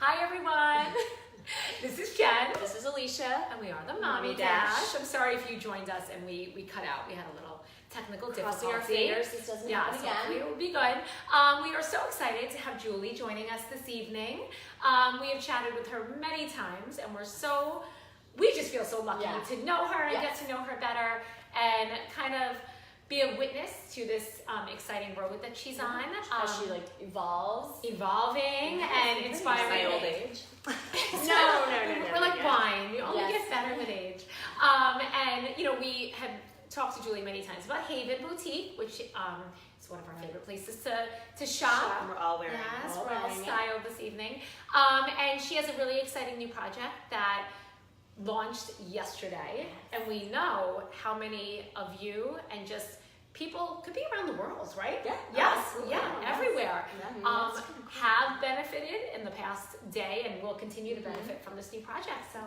Hi everyone. This is Jen. This is Alicia. And we are the Mommy Dash. I'm sorry if you joined us and we cut out. We had a little technical difficulty. Crossing our fingers, this doesn't happen again. Hopefully it will be good. We are so excited to have Julie joining us this evening. We have chatted with her many times and we just feel so lucky to know her and get to know her better and kind of be a witness to this exciting road that she's on. As she evolving and inspiring. My old age. No. We're like wine. You only get better with age. And we have talked to Julie many times about Haven Boutique, which is one of our favorite places to shop. We're all wearing. Yes, we're all styled this evening. And she has a really exciting new project that launched yesterday, and we know how many of you and just people could be around the world, right? Everywhere have benefited in the past day and will continue to benefit from this new project. So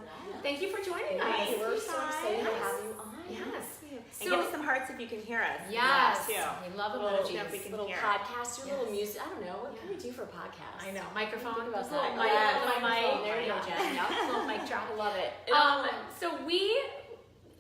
thank you for joining us. We're so excited to have you on. Yes. And give us some hearts if you can hear us. Yes. Too. We love emojis. Little podcast, little music. I don't know. What can we do for a podcast? I know. Microphone. Think about Little that. mic. There you go, Jen. Little mic drop. I love it. So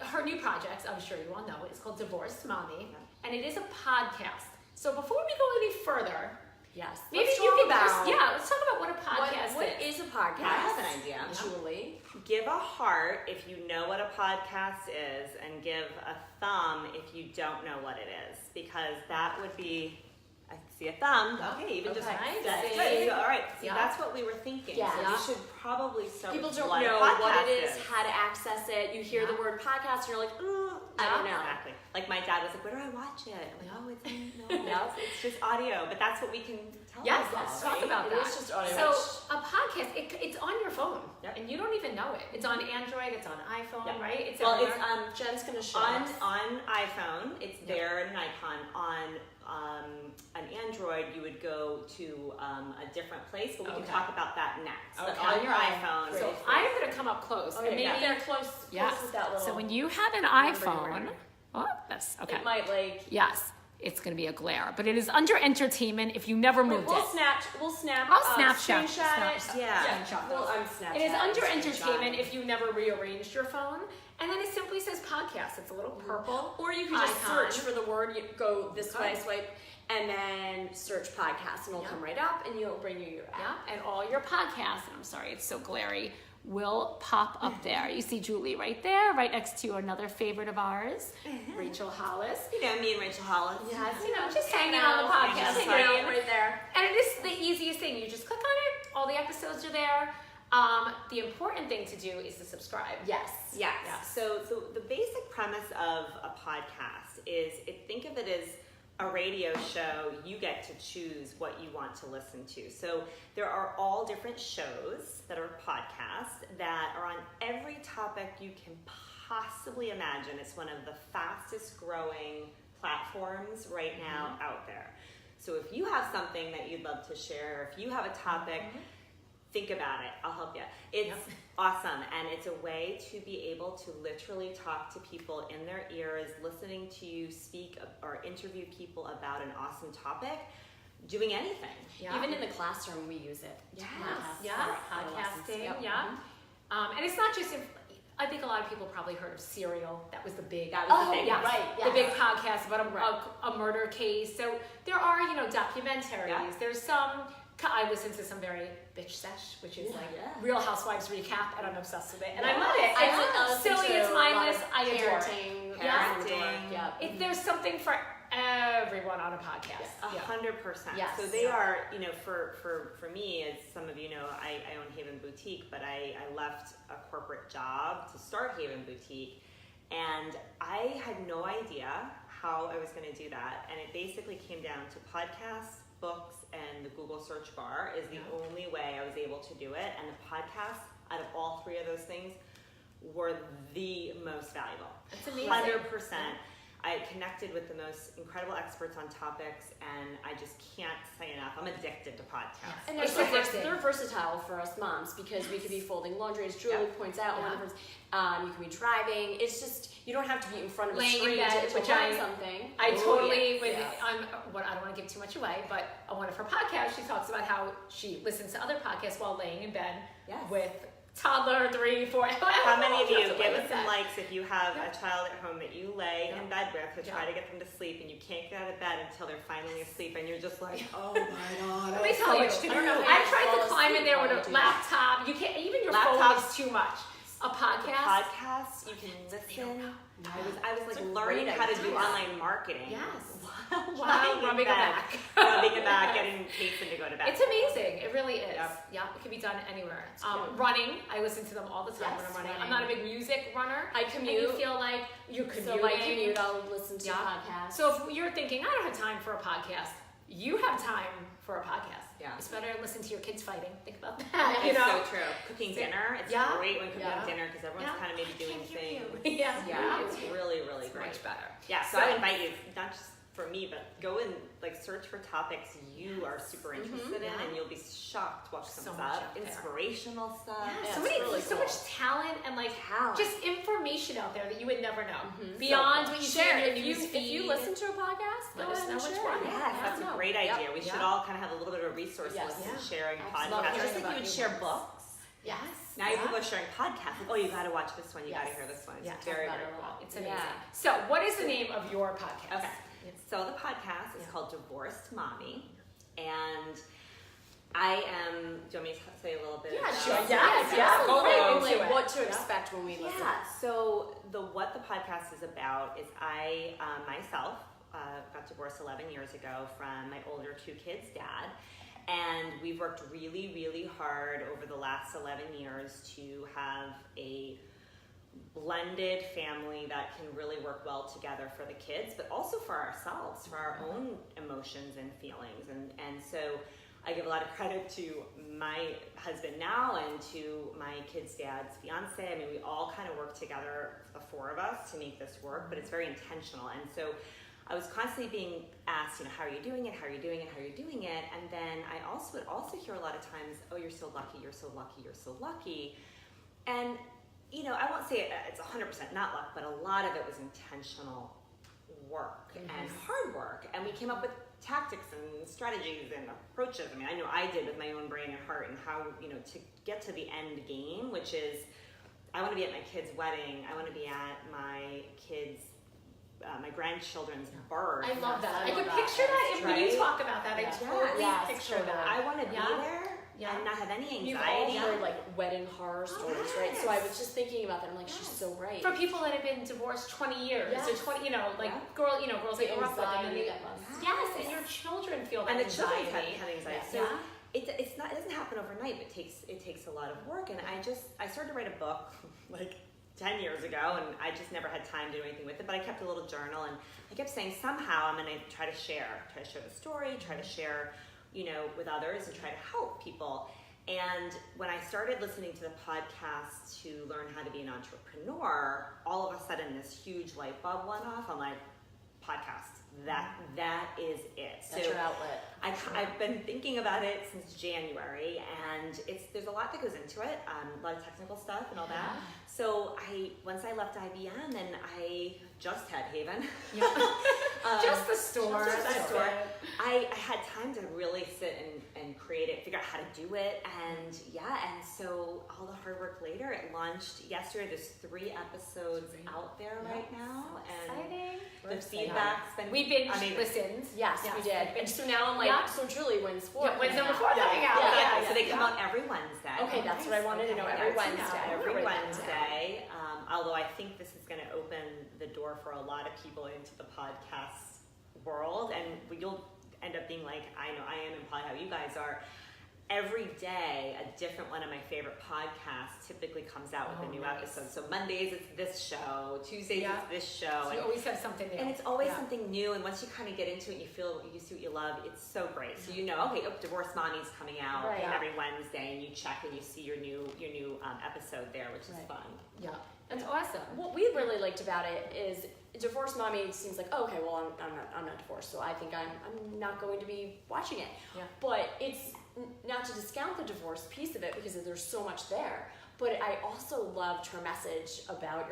her new project, I'm sure you all know, is called Divorced Mommy, and it is a podcast. So before we go any further, maybe let's you can talk let's talk about what a podcast What is a podcast? I have an idea. Julie. Give a heart if you know what a podcast is, and give a thumb if you don't know what it is, because that would be. I see a thumb. Okay, even just nice. that's good. All right, see, that's what we were thinking. Yeah. So you should probably start. People with don't what know a podcast what it is, how to access it. You hear the word podcast, and you're like, I don't know. Exactly. Like my dad was like, "Where do I watch it?" I'm like, it's just audio, but that's what we can tell Yes, people. let's talk about that. It is just audio. So a podcast, it's on your phone, and you don't even know it. It's on Android, it's on iPhone, right? It's Jen's gonna show on us. on iPhone. It's there in an icon. On an Android, you would go to a different place, but we can talk about that next. But on your iPhone, so I'm gonna come up close. And maybe they're close with that little. So when you have an iPhone, that's okay. It might Yes, it's going to be a glare, but it is under entertainment if you never moved it. We'll snap. I'll Snapchat. Screenshot it. Well, I'm Snapchat. it is under entertainment if you never rearranged your phone, and then it simply says podcast. It's a little purple. Or you can just search for the word. You go this way, swipe, and then search podcast, and it'll come right up, and it'll bring you your app. And all your podcasts. And I'm sorry, it's so glary. Will pop up there. You see Julie right there, right next to another favorite of ours, Rachel Hollis. Me and Rachel Hollis. Yes, just hanging on the podcast screen. Right there. And it is the easiest thing. You just click on it. All the episodes are there. The important thing to do is to subscribe. Yes. So the basic premise of a podcast is, think of it as a radio show. You get to choose what you want to listen to. So there are all different shows that are podcasts that are on every topic you can possibly imagine. It's one of the fastest growing platforms right now out there. So if you have something that you'd love to share, if you have a topic, think about it. I'll help you. It's awesome, and it's a way to be able to literally talk to people in their ears, listening to you speak or interview people about an awesome topic, doing anything. Even in the classroom, we use it. Podcasting. And it's not just. I think a lot of people probably heard of Serial. That was the big. The big podcast about a murder case. So there are documentaries. There's some. I listen to some very bitch sesh, which is Real Housewives recap, and I'm obsessed with it. And I love it. It's silly, it's mindless. I adore it. Parenting. There's something for everyone on a podcast. 100%. Yes. So they are, for me, as some of you know, I own Haven Boutique, but I left a corporate job to start Haven Boutique, and I had no idea how I was going to do that. And it basically came down to podcasts, books, and the Google search bar is the only way I was able to do it. And the podcasts, out of all three of those things, were the most valuable. That's amazing. 100%. I connected with the most incredible experts on topics, and I just can't say enough. I'm addicted to podcasts. And they're versatile for us moms because we could be folding laundry, as Julie points out. You can be driving. It's just, you don't have to be in front of a screen to learn something. I totally, I don't want to give too much away, but on one of her podcasts, she talks about how she listens to other podcasts while laying in bed with toddler, 3, 4. How many of you give us some likes if you have a child at home that you lay in bed with to try to get them to sleep and you can't get out of bed until they're finally asleep and you're just like, oh my god. Let me tell you, I tried to climb in there with a laptop. You can't, even your phone is too much. A podcast. You can listen. I was like learning how to do online marketing. Yes. Wow. Rubbing it back, getting Kason to go to bed. It's amazing. It really is. Yeah, it can be done anywhere. Running, I listen to them all the time when I'm running. I'm not a big music runner. I commute. And you feel like you're commuting. So my commute, I'll listen to podcasts. So if you're thinking, I don't have time for a podcast, you have time for a podcast. Yeah. It's better to listen to your kids fighting. Think about that. It's so true. Cooking dinner, it's great when cooking dinner because everyone's kind of maybe doing things. It's really, really great. Much better. Yeah, so I invite you, not just for me, but go and like search for topics you are super interested in, and you'll be shocked what comes up. Inspirational stuff. So much talent and just information out there that you would never know. Beyond what you share in your news feed. If you listen to a podcast, let us know which one. Yes, that's a great idea. We should all kind of have a little bit of a resource list in sharing podcasts. Just like you would share books. Yes. Now people are sharing podcasts. Like, oh, you got to watch this one. You got to hear this one. It's very, very cool. It's amazing. So, what is the name of your podcast? Okay. So the podcast is called Divorced Mommy, and I am. Do you want me to say a little bit? Yeah, sure. What to expect when we listen. Yeah. So what the podcast is about is I myself got divorced 11 years ago from my older 2 kids' dad. And we've worked really, really hard over the last 11 years to have a blended family that can really work well together for the kids, but also for ourselves, for our own emotions and feelings. And so I give a lot of credit to my husband now and to my kids' dad's fiance. I mean, we all kind of work together, the 4 of us, to make this work, but it's very intentional. And so I was constantly being asked, how are you doing it? How are you doing it? How are you doing it? And then I would also hear a lot of times, oh, you're so lucky, you're so lucky, you're so lucky. And, I won't say it's 100% not luck, but a lot of it was intentional work and hard work. And we came up with tactics and strategies and approaches. I mean, I know I did with my own brain and heart and how, to get to the end game, which is I want to be at my kid's wedding. I want to be at my kids' my grandchildren's birth. I love that. I could picture that when you talk about that. I totally picture that. I want to be there and not have any anxiety. You've all heard wedding horror stories, right? So I was just thinking about that. I'm like, she's so right. For people that have been divorced 20 years or 20, girls that grew up with, and then and your children feel that anxiety. And the children have anxiety. So it doesn't happen overnight, but it takes a lot of work. And I started to write a book 10 years ago, and I just never had time to do anything with it, but I kept a little journal, and I kept saying somehow I'm going to try to share the story, try to share, with others and try to help people. And when I started listening to the podcast to learn how to be an entrepreneur, all of a sudden this huge light bulb went off. I'm like, podcast. That is it. That's your outlet. I've been thinking about it since January, and there's a lot that goes into it, a lot of technical stuff and all that. So once I left IBM, and I just had Haven. Just the store. I had time to really sit and create it, figure out how to do it, and so all the hard work later, it launched yesterday. There's 3 episodes out there right now, and exciting. The feedback's been. We binge listened. Yes, we did. And so now I'm so Julie wins 4. When's number 4 coming out? So they come out every Wednesday. Okay, that's what I wanted to know. Every Wednesday. Although I think this is going to open the door for a lot of people into the podcast world, and you'll end up being like I know I am, and probably how you guys are. every day, a different one of my favorite podcasts typically comes out with a new episode. So Mondays it's this show, Tuesdays it's this show. So you always have something new. And it's always something new. And once you kind of get into it, and you see what you love. It's so great. So you know, okay, Divorced Mommy's coming out every Wednesday, and you check and you see your new episode there, which is fun. Yeah, that's awesome. What we really liked about it is Divorced Mommy seems like, oh, okay, well, I'm not divorced, so I think I'm not going to be watching it. Yeah. But it's not to discount the divorce piece of it because there's so much there. But I also loved your message about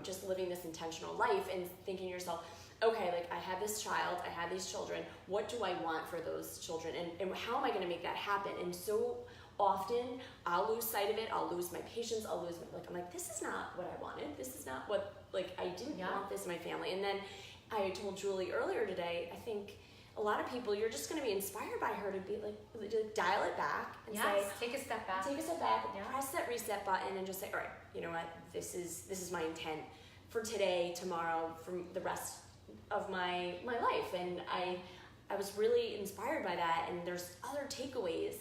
just living this intentional life and thinking to yourself, okay, like I have this child, I have these children, what do I want for those children? And how am I going to make that happen? And so often I'll lose sight of it, I'll lose my patience, I'm like, this is not what I wanted, this is not what, I didn't want this in my family. And then I told Julie earlier today, I think a lot of people, you're just going to be inspired by her to be like, to dial it back and say, take a step back, press that reset button and just say, all right, you know what, this is my intent for today, tomorrow, for the rest of my life. And I was really inspired by that, and there's other takeaways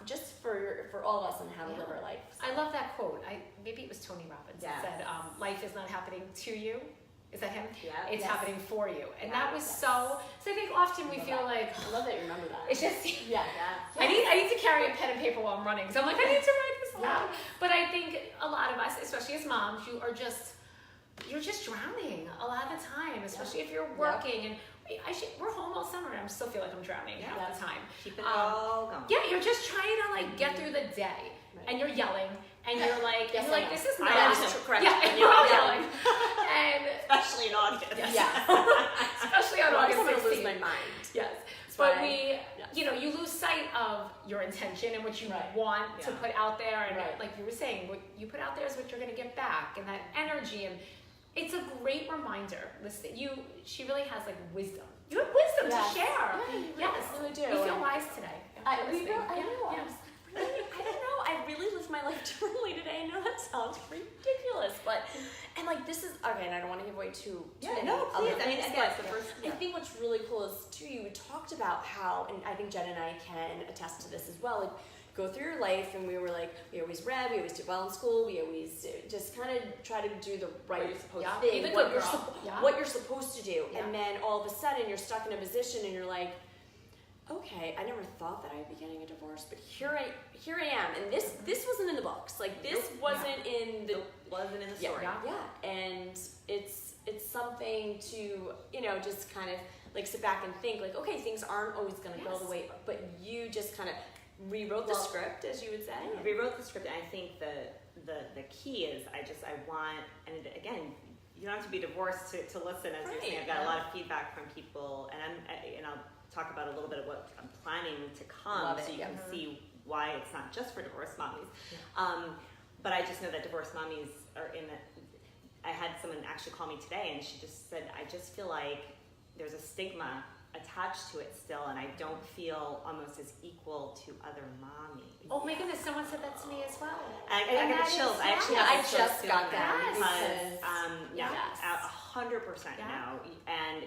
just for all of us on how to live our life. So. I love that quote. Maybe it was Tony Robbins that said, life is not happening to you. Is that him? Yeah. It's happening for you. And that was so I think often we feel like, I love that you remember that. It's just, Yeah. I need to carry a pen and paper while I'm running. So I'm like, I need to write this down. But I think a lot of us, especially as moms, you're just drowning a lot of the time, especially if you're working. And we're home all summer and I still feel like I'm drowning half the time. Keep it all going. Yeah, you're just trying to get through the day, and you're yelling, and you're like, this is not. Correct. Yeah, and you're all yelling, and especially in August. especially on August 16th. I'm gonna lose my mind. Yes, but you lose sight of your intention and what you want to put out there, and like you were saying, what you put out there is what you're gonna get back, and that energy and. It's a great reminder. Listen, she really has wisdom. You have wisdom to share. Yeah, you really do. We feel wise today. I don't know. I really lived my life differently today. I know that sounds ridiculous, but this is okay. And I don't want to give away too many. No, please. Other things, I think what's really cool is too. You talked about how, and I think Jen and I can attest to this as well. Go through your life, and we were we always read, we always did well in school, we always just kind of try to do the right thing, what you're supposed to do, and then all of a sudden you're stuck in a position, and you're like, okay, I never thought that I'd be getting a divorce, but here I am, and this wasn't in the books, this wasn't in the story, and it's something to just kind of sit back and think okay, things aren't always going to go the way, but you just kind of rewrote the script, as you would say. Rewrote the script, and I think the key is I want, and again, you don't have to be divorced to listen, as you're saying. I've got a lot of feedback from people, and I'll talk about a little bit of what I'm planning to come, so you can see why it's not just for divorced mommies. But I just know that divorced mommies are I had someone actually call me today, and she just said, I just feel like there's a stigma attached to it still, and I don't feel almost as equal to other mommies. Oh my goodness, someone said that to me as well. I got the chills. I actually just got that. Because 100% now. And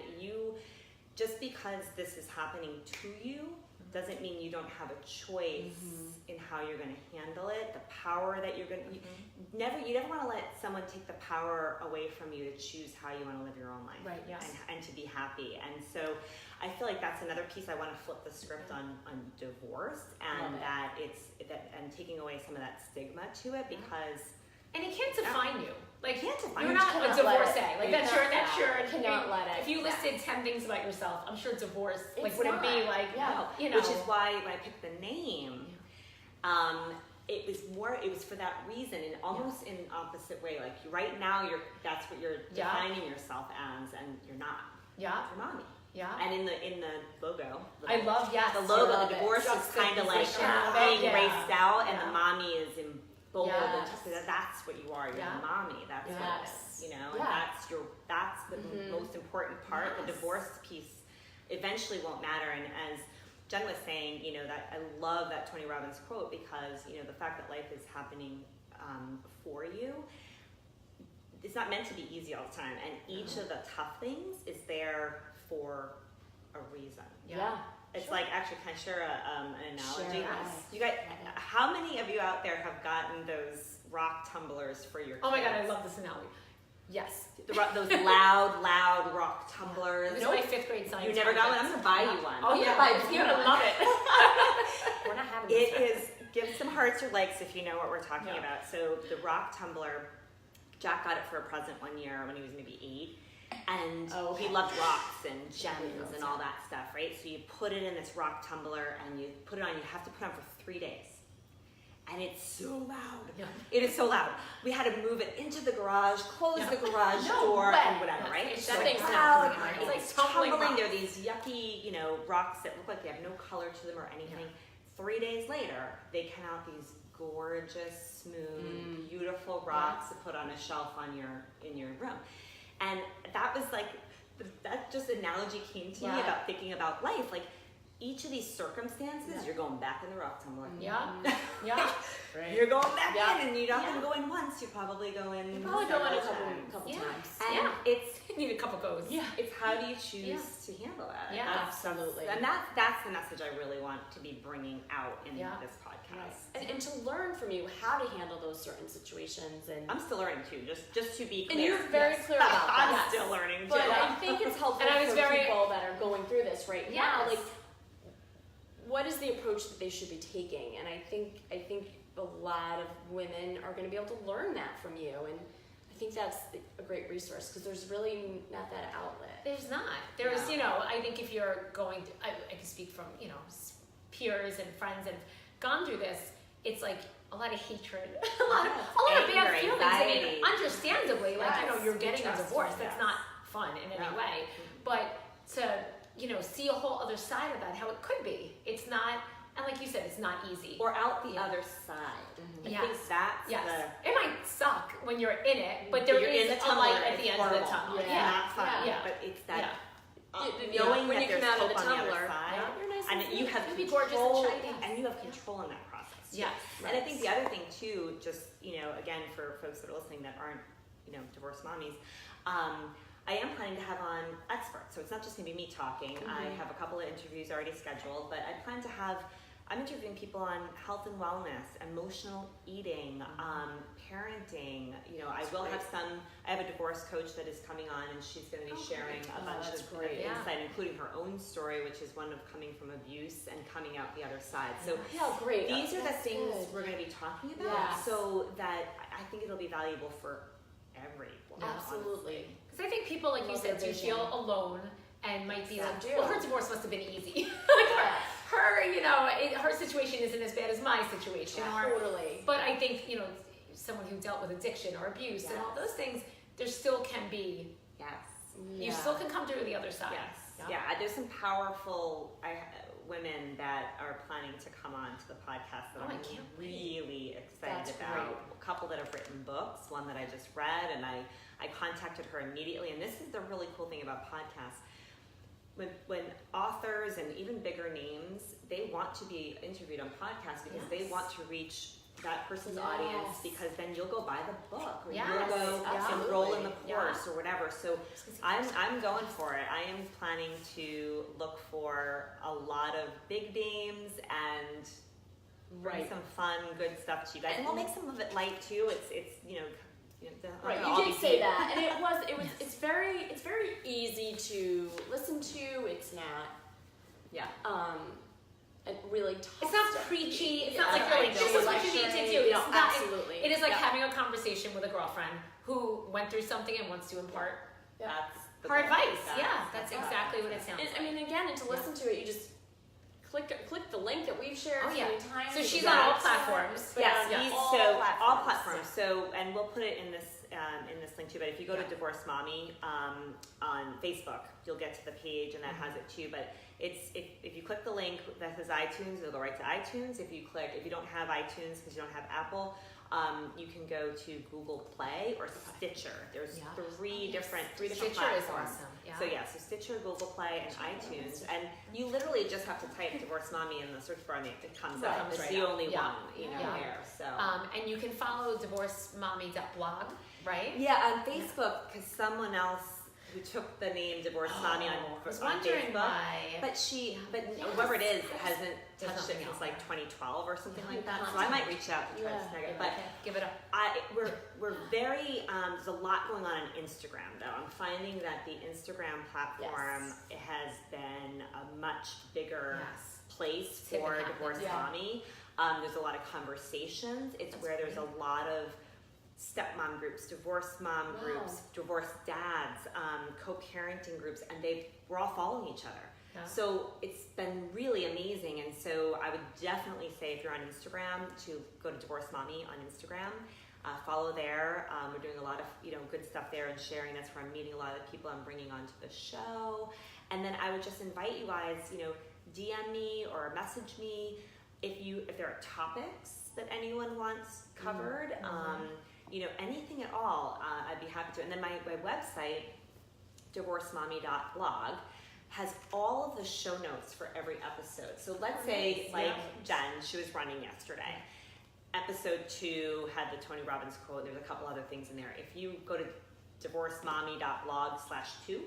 just because this is happening to you doesn't mean you don't have a choice in how you're going to handle it. The power that you're going to you never want to let someone take the power away from you to choose how you want to live your own life, right? Yes, and to be happy. And so I feel like that's another piece I want to flip the script on divorce, and and taking away some of that stigma to it, because and it can't define you. You're not a divorcee. That's your cannot let it. If you listed 10 things about yourself, I'm sure divorce wouldn't be Which is why when I picked the name, it was for that reason, and almost in an opposite way. Right now, that's what you're defining yourself as, and you're not. Yeah. You're mommy. Yeah. And in the logo, I love the logo. The divorce is kind of being raced out, and the mommy is in bold. That's what you are. You're the mommy. That's what it is. And that's the most important part. The divorce piece eventually won't matter. And as Jen was saying, that I love that Tony Robbins quote, because the fact that life is happening for you, it's not meant to be easy all the time, and each of the tough things is there for a reason. It's like, actually, can I share an analogy? Sure. Yes. You guys, how many of you out there have gotten those rock tumblers for your kids? Oh my God, I love this analogy. Yes. Those loud rock tumblers. It was my 5th grade science. You never got one? I'm gonna buy you one. Oh yeah, you're gonna love it. We're not having It this. is, give some hearts or likes if you know what we're talking about. So the rock tumbler, Jack got it for a present one year when he was maybe 8. And he loved rocks and gems and all that stuff, right? So you put it in this rock tumbler and you put it on, you have to put it on for 3 days. And it's so loud. Yeah. It is so loud. We had to move it into the garage, close the garage door, and whatever, right? It's so like loud. It's It's like tumbling. There are these yucky, rocks that look like they have no color to them or anything. 3 days later, they come out these gorgeous, smooth, beautiful rocks to put on a shelf in your room. And that was like, that just analogy came to me about thinking about life. Like, each of these circumstances, you're going back in the rock tumbler. Yeah. Right. You're going back in, and you're not going to go in once. You're probably going. You probably go in a couple Yeah. times. And it's You need a couple goes. yeah. It's how do you choose to handle that? Yeah, absolutely. And that's the message I really want to be bringing out in this podcast. And to learn from you how to handle those certain situations. And I'm still learning too. Just to be clear. And you're very clear about that. I'm still learning too. But I think it's helpful And I was for people that are going through this right now. Yes. Like, what is the approach that they should be taking? And I think a lot of women are going to be able to learn that from you. And I think that's a great resource because there's really not that outlet. There's not. There's, I think if you're going to, I can speak from, peers and friends and gone through this, it's like a lot of hatred, a lot of bad Anger, feelings. anxiety. I mean, understandably, you're getting a divorce. That's not fun in any way. But to, see a whole other side of that, how it could be. It's not, and like you said, it's not easy. Or out the other side. I think that's It might suck when you're in it, but there is a light at the end of the tunnel. It's Yeah. not fun, Yeah. but it's that when knowing that you there's come out of hope the on the other tumbler, side, you're nice and you have You'll be gorgeous and control, shiny. and you have control in that process. Yes. And I think the other thing too, just again for folks that are listening that aren't divorced mommies, I am planning to have on experts, so it's not just going to be me talking. I have a couple of interviews already scheduled, but I plan to have. I'm interviewing people on health and wellness, emotional eating, parenting. I will have some. I have a divorce coach that is coming on, and she's going to be sharing a bunch of insight, including her own story, which is one of coming from abuse and coming out the other side. So great. These are the That's things good. we're going to be talking about, so that I think it'll be valuable for everyone. Absolutely. Because I think people, like you said, do feel alone and might be like, do. well, her divorce must have been easy. Her situation isn't as bad as my situation. Totally. But I think, someone who dealt with addiction or abuse and all those things, there still can be, you still can come through the other side. Yes. Yeah, there's some powerful women that are planning to come on to the podcast that I'm really excited about. Great. A couple that have written books, one that I just read, and I contacted her immediately. And this is the really cool thing about podcasts. When authors and even bigger names, they want to be interviewed on podcasts because they want to reach that person's audience, because then you'll go buy the book or you'll go enroll in the course or whatever. So I'm going for it. I am planning to look for a lot of big names and bring some fun, good stuff to you guys. And we'll make some of it light too. It's Right, you did say that, and it's very easy to listen to. It's not, and really tough. It's not preachy. It's not like you're like, this is what you need to do. It's not, absolutely. It is like having a conversation with a girlfriend who went through something and wants to impart her advice. That's exactly what it sounds like. I mean, again, and to listen to it, you just click the link that we've shared so many times. So she's on all platforms. All platforms. So, and we'll put it in this link too. But if you go to Divorce Mommy on Facebook, you'll get to the page, and that has it too. But it's if you click the link that says iTunes, it'll go right to iTunes. If you don't have iTunes because you don't have Apple, you can go to Google Play or Stitcher. There's three different Stitcher platforms. is awesome. So so Stitcher, Google Play, and iTunes, and you literally just have to type "Divorce Mommy" in the search bar, and it comes up. It's the only one there. So and you can follow divorcemommy.blog, right? Yeah, on Facebook, because someone else who took the name Divorce Mommy on wondering Facebook. why. But whoever it is hasn't touched it since like 2012 or something like that. So I might reach out and try to snag it. But give it up. We're very there's a lot going on Instagram though. I'm finding that the Instagram platform has been a much bigger place for Divorce Mommy. There's a lot of conversations. It's where there's a lot of stepmom groups, divorced mom groups, divorced dads, co-parenting groups, and we're all following each other. Yeah. So it's been really amazing, and so I would definitely say if you're on Instagram to go to Divorce Mommy on Instagram, follow there. We're doing a lot of good stuff there and sharing. That's where I'm meeting a lot of the people I'm bringing onto the show, and then I would just invite you guys, DM me or message me if there are topics that anyone wants covered. Anything at all, I'd be happy to. And then my website, divorcemommy.blog, has all of the show notes for every episode. So let's say, Jen, she was running yesterday. Episode 2 had the Tony Robbins quote. There's a couple other things in there. If you go to divorcemommy.blog/2,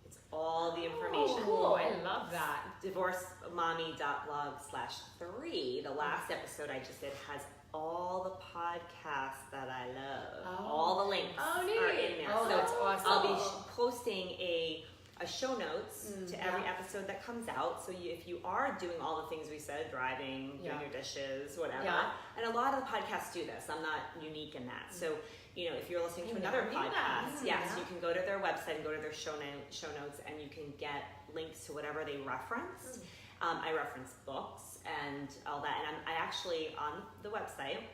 it's all the information. Oh, cool. I love that. Divorcemommy.blog/3, the last episode I just did, has all the podcasts that I love. All the links are in there. Oh, so that's awesome. I'll be posting a show notes to every episode that comes out. So if you are doing all the things we said, driving, doing your dishes, whatever, and a lot of the podcasts do this. I'm not unique in that. So if you're listening to another podcast, you can go to their website and go to their show notes, and you can get links to whatever they reference. I reference books and all that, and I actually, on the website,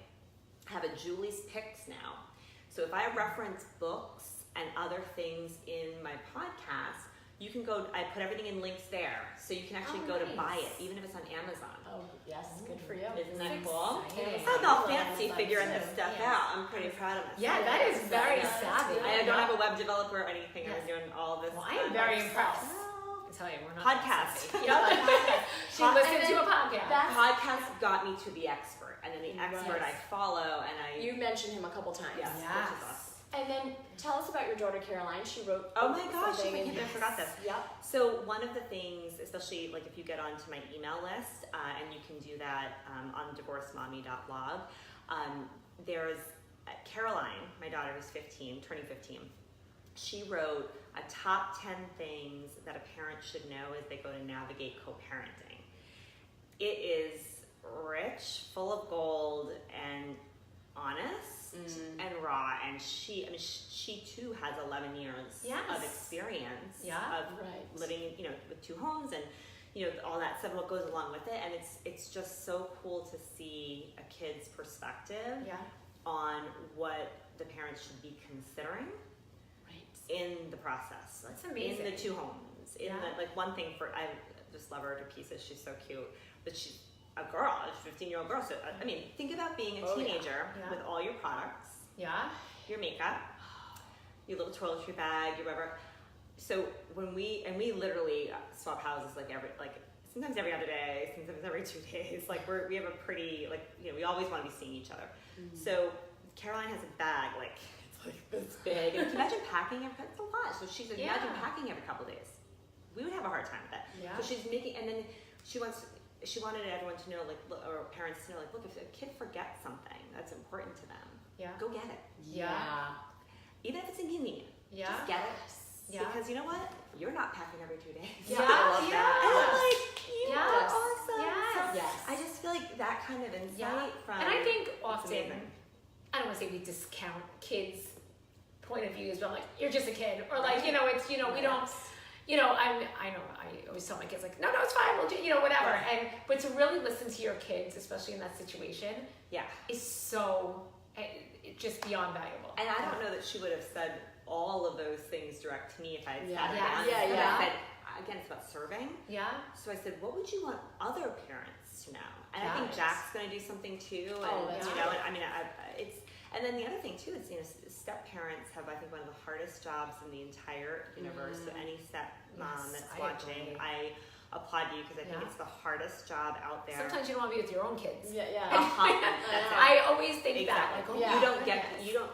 have a Julie's Picks now. So if I reference books and other things in my podcast, you can go, I put everything in links there, so you can actually go to buy it, even if it's on Amazon. Oh, yes, good for you. Isn't that cool? Exciting. I'm all fancy figuring this stuff out. I'm pretty proud of myself. Yeah, that is very savvy. I don't have a web developer or anything. I'm doing all this. Well, I am very impressed. I tell you, we're not podcast. She listened to a podcast. Podcast got me to the expert, and then the expert I follow, and You mentioned him a couple times. Yes. Yes. Which is awesome. And then tell us about your daughter Caroline. She wrote. Oh my gosh! something I forgot this. Yep. So one of the things, especially like if you get onto my email list, and you can do that on divorcemommy.blog, there's Caroline, my daughter who's 15, turning 15. She wrote a top 10 things that a parent should know as they go to navigate co-parenting. It is rich, full of gold, and honest and raw. And she too has 11 years of experience of living, with 2 homes and all that stuff, what goes along with it. And it's just so cool to see a kid's perspective on what the parents should be considering in the process. That's amazing. In the 2 homes. One thing I just love her to pieces. She's so cute. But she's a girl, a 15-year-old girl. So, think about being a teenager with all your products. Yeah. Your makeup, your little toiletry bag, your whatever. So we literally swap houses sometimes every other day, sometimes every 2 days. We have a pretty, we always want to be seeing each other. So Caroline has a bag, it's this big. And imagine packing it's a lot. So she's imagine packing every couple of days. We would have a hard time with that. Yeah. So she's making, and then she wanted everyone to know, or parents to know, look, if a kid forgets something that's important to them, go get it. Yeah. Even if it's inconvenient, just get it. Yeah. Because you know what? You're not packing every 2 days. Yeah. I love that. And I'm Yes. awesome. Yes. So I just feel like that kind of insight from. And I think often, I don't want to say we discount kids' point of views, but you're just a kid, or it's we don't. I always tell my kids no, it's fine. We'll do whatever. But to really listen to your kids, especially in that situation, is so just beyond valuable. And I don't know that she would have said all of those things direct to me if I had sat her down. I said, again, it's about serving. Yeah. So I said, what would you want other parents to know? And I think Jack's going to do something too. And and then the other thing too is step parents have, I think, one of the hardest jobs in the entire universe. So any step mom that's watching, I applaud you because I think it's the hardest job out there. Sometimes you don't want to be with your own kids. Yeah. I always think that.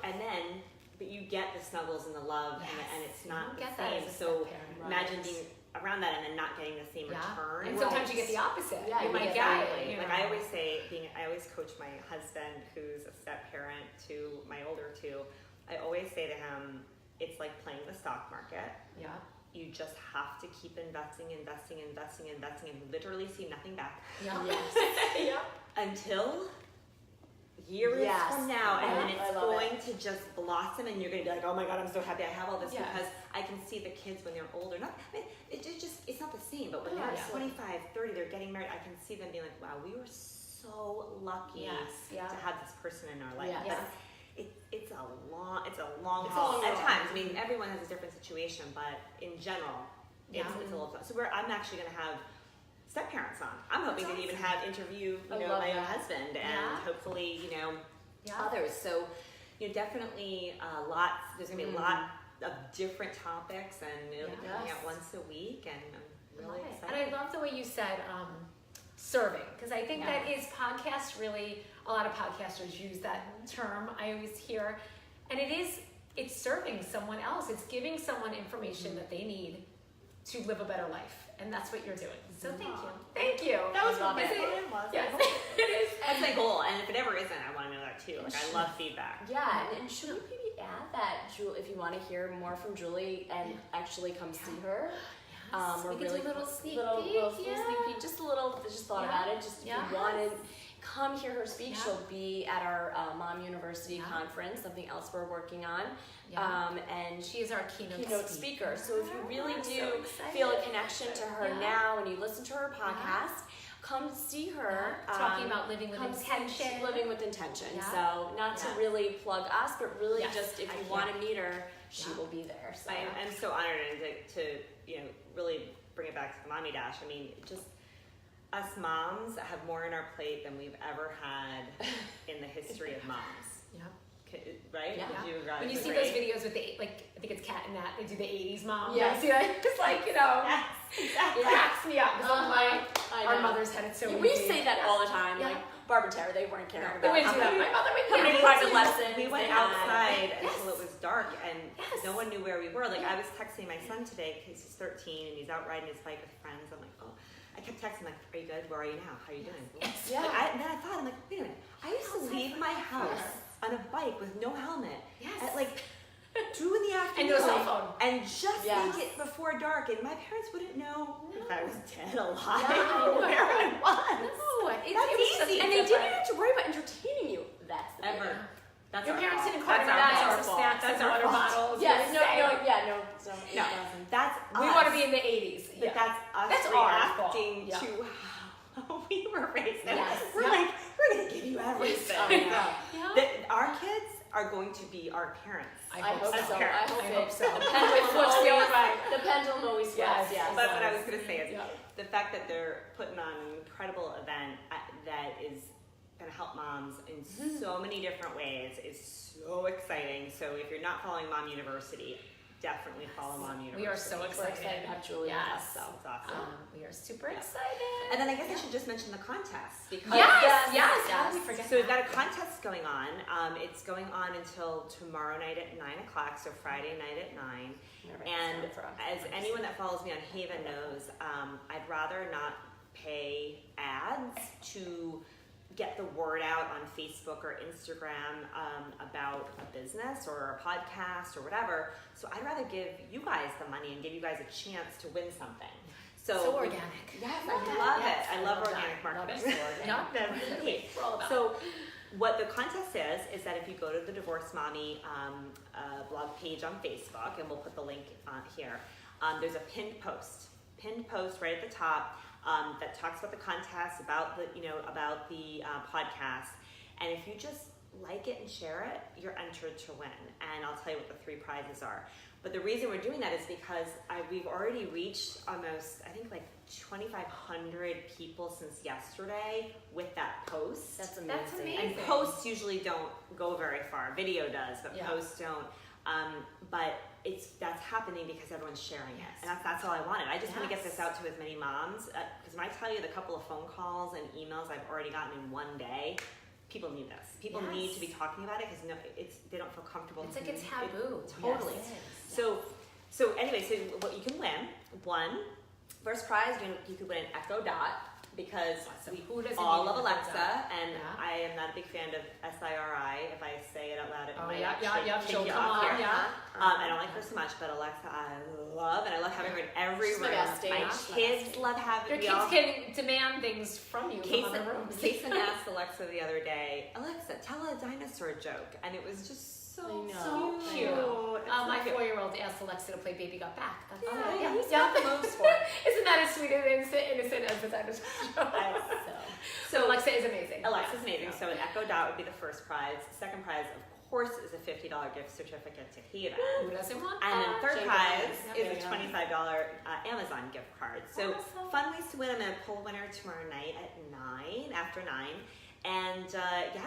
and then but you get the snuggles and the love, and it's not the get that same. as a So step-parent. imagine being around that and then not getting the same return. And sometimes you get the opposite. Yeah, you you might get get that. it. You know? Like I always say, I always coach my husband, who's a step parent to my older two. I always say to him, it's like playing the stock market. Yeah. You just have to keep investing, and literally see nothing back Yeah. Yes. until years from now, and then it's going to just blossom, and you're going to be like, oh my God, I'm so happy I have all this, because I can see the kids when they're older. It's not the same, but when they're 25, 30, they're getting married, I can see them being like, wow, we were so lucky to have this person in our life. Yes. But it's a long haul at times. I mean, everyone has a different situation, but in general, it's a little fun. So I'm actually going to have step parents on. I'm hoping to even have interview, my own husband, and hopefully, others. So, definitely there's going to be a lot of different topics, and it'll be coming out once a week, and I'm really excited. And I love the way you said serving, because I think that is podcast really, a lot of podcasters use that term, I always hear, and it's serving someone else. It's giving someone information that they need to live a better life, and that's what you're doing. So thank you. That was love it. it. Yes, it is. That's my goal, and if it ever isn't, I want to know that too. Like, I love feedback. Yeah, and should we maybe add that, Julie, if you want to hear more from Julie and actually come see her, we could do a little sneak peek, just thought about it. Just if you want to come hear her speak, she'll be at our Mom University conference, something else we're working on. And she is our keynote speaker. So if you really do feel a connection to her now, and you listen to her podcast, come see her. Talking about living with intention. Living with intention. So not to really plug us, but really just if you want to meet her, she will be there. So I'm so honored to really bring it back to the Mommy Dash. I mean, just us moms have more on our plate than we've ever had in the history of moms. Right? Yeah. When you see those videos with I think it's Cat and Nat, they do the 80s mom. Yeah. See that? It's like, Exactly. cracks me up. Our mothers had it so easy. We say that all the time. Like Barb and Tara, they weren't caring about My mother would how many private lessons. We went outside until it was dark, and no one knew where we were. Like I was texting my son today because he's 13 and he's out riding his bike with friends. I'm like, oh. I kept texting like, are you good? Where are you now? How are you doing? Yeah. And then I thought, I'm like, wait a minute. I used to leave my house on a bike with no helmet at like 2 in the afternoon. And no cell phone. And just make it before dark. And my parents wouldn't know if I was dead, alive, where I was. No, That's easy. And they didn't have to worry about entertaining you. That's the Ever. thing. That's your our parents fault. didn't call That's for our snacks fault. and water bottles. Yes, no. That's we want to be in the 80s. But that's us That's our reacting fault. to how we were raised. Yes. We're like, we're going to give you everything. Our kids are going to be our parents. I hope so. Parents. I hope so. The pendulum always swings. Yes. But what I was going to say is the fact that they're putting on an incredible event that is going to help moms in so many different ways is so exciting. So if you're not following Mom University, definitely follow Mom University. We are so excited to have Julie with us. So it's awesome. We are super excited. And then I guess I should just mention the contest because Yes. How did we forget so we've got a contest going on. It's going on until tomorrow night at 9:00, so Friday night at 9. And as anyone that follows me on Haven knows, I'd rather not pay ads to get the word out on Facebook or Instagram about a business or a podcast or whatever. So I'd rather give you guys the money and give you guys a chance to win something. So organic. Yes, I love it. I love organic marketing. So what the contest is that if you go to the Divorce Mommy blog page on Facebook, and we'll put the link here, there's a pinned post right at the top that talks about the contest, about the podcast, and if you just like it and share it, you're entered to win. And I'll tell you what the 3 prizes are. But the reason we're doing that is because we've already reached almost, I think, like 2,500 people since yesterday with that post. That's amazing. And posts usually don't go very far. Video does, but posts don't. But that's happening because everyone's sharing it, and that's all I wanted. I just want to get this out to as many moms, because when I tell you the couple of phone calls and emails I've already gotten in one day, people need this. People need to be talking about it because they don't feel comfortable. It's like a taboo. Totally. Yes. So anyway, so what you can win, first prize, you could win an Echo Dot because we all love Alexa, and I am not a big fan of SIRI. If I say it out loud, it might actually take you off here. I don't like her so much, but Alexa I love, and I love having her in every room. My kids love having your kids can demand things from you from other rooms. Kason asked Alexa the other day, Alexa, tell a dinosaur joke, and it was just so cute. My 4-year-old asked Alexa to play Baby Got Back. That's he's got the moves for it. Isn't that as sweet and innocent as the dinosaur joke? So Alexa is amazing. Alexa's amazing. So an Echo Dot would be the first prize. The second prize, of course, is a $50 gift certificate to Hida. Who doesn't want that? And then third prize is a $25 Amazon gift card. So fun ways to win. I'm going to pull a winner tomorrow night at 9, after 9. And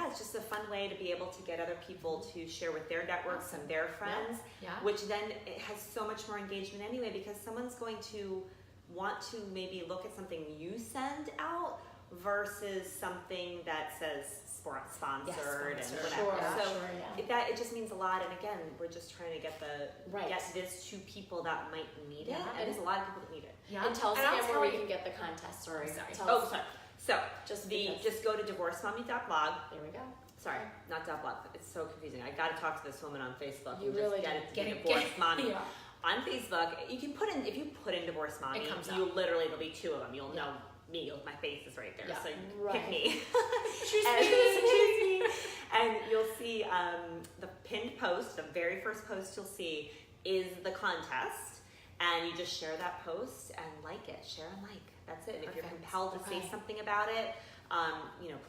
it's just a fun way to be able to get other people to share with their networks and their friends, which then it has so much more engagement anyway, because someone's going to want to maybe look at something you send out versus something that says sponsored and whatever. That it just means a lot. And again, we're just trying to get this to people that might need it. And there's a lot of people that need it. And tell us again where we can get the contest. Sorry. So just go to divorcemommy.blog. There we go. Sorry, not .blog. It's so confusing. I got to talk to this woman on Facebook. You really get it. Divorce Mommy. On Facebook, you can if you put in Divorce Mommy, there'll be 2 of them. You'll know me. My face is right there, so you pick me. Choose me. And you'll see the pinned post. The very first post you'll see is the contest, and you just share that post and like it. Share and like. That's it. And if you're compelled to say something about it,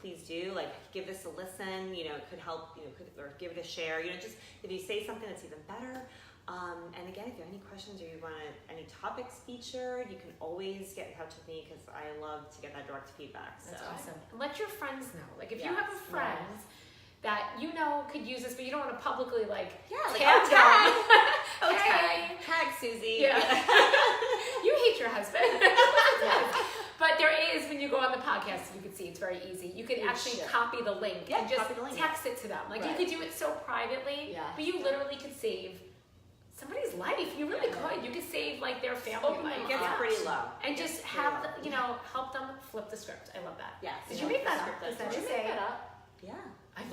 please do. Give this a listen. It could help. Or give it a share. Just if you say something that's even better. And again, if you have any questions or you want any topics featured, you can always get in touch with me because I love to get that direct feedback. That's awesome. And let your friends know. If you have a friend that could use this, but you don't want to publicly tag Susie. Yeah. You hate your husband. But there is, when you go on the podcast, you can see it's very easy. You can actually copy the link and just text it to them. You could do it so privately, but you literally could save somebody's life. You really could. You could save their family life. It gets pretty low. And just have help them flip the script. I love that. Yes. Did you make that up? Did you make that up? Yeah.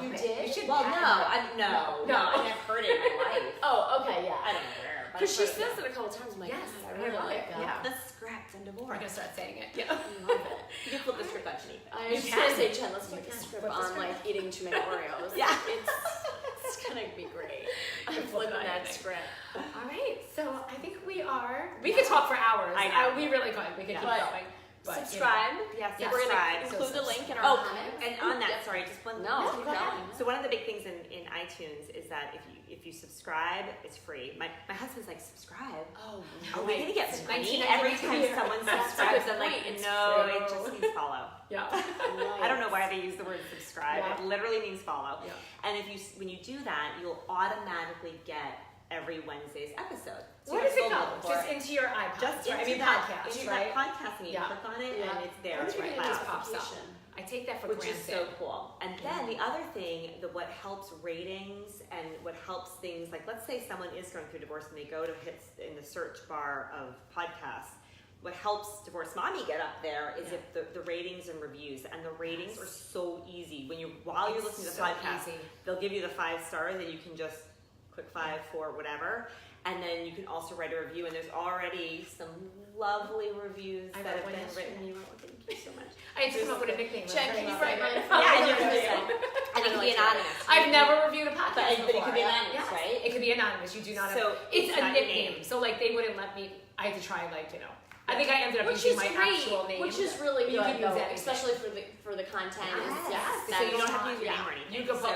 You did? You should no. I never heard it in my life. Oh, okay, yeah. I don't know where. Because she says it a couple times. I'm like, yes, I really like that. Yeah. The script and divorce. We're going to start saying it. I love it. You can flip the script underneath it. I was just going to say, Jen, let's flip the script on eating too many Oreos. Yeah. It's going to be great. I'm flipping that script. All right. So I think we could talk for hours. I know. We really could. We could keep going. But, subscribe. Yes, we're going to include the link in our comments. And on that, sorry, just one. Keep going. So one of the big things in iTunes is that if you subscribe, it's free. My husband's like, subscribe? Oh, are we gonna get money every time someone subscribes? I'm like, no, it just means follow. Yeah. I don't know why they use the word subscribe. Yeah. It literally means follow. Yeah. And when you do that, you'll automatically get every Wednesday's episode. So where does it go? Just into your iPod. Just into podcast, right? Podcasting, you click on it and it's there. It's right. It just pops up. I take that for granted. Which is so cool. And then the other thing, what helps ratings and what helps things, let's say someone is going through divorce and they go to hit in the search bar of podcasts, what helps Divorce Mommy get up there is if the ratings and reviews, and the ratings are so easy. While you're listening to the podcast, they'll give you the 5 stars and you can just click 5, 4, whatever. And then you can also write a review, and there's already some lovely reviews that have been written. Thank you so much. I had to come up with a nickname. Jen, can you write mine? Yeah, you can. And it can be anonymous. I've never reviewed a podcast but it could be anonymous, right? It could be anonymous. You do not have. It's a nickname. So they wouldn't let me. I had to try I think I ended up using my actual name. Which is really good, you can use anything. especially for the content. Yes. So you don't have to use your name or anything. You could put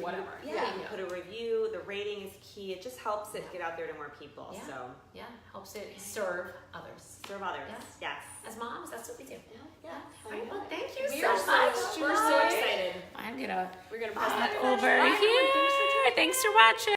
whatever. Yeah, you can put a review. The rating is key. It just helps it get out there to more people. Yeah. So Helps it serve others. Serve others. Yes. As moms, that's what we do. Yeah. All right. Well, thank you We so are much. We're so excited. I'm gonna pass that over here. Thanks for watching.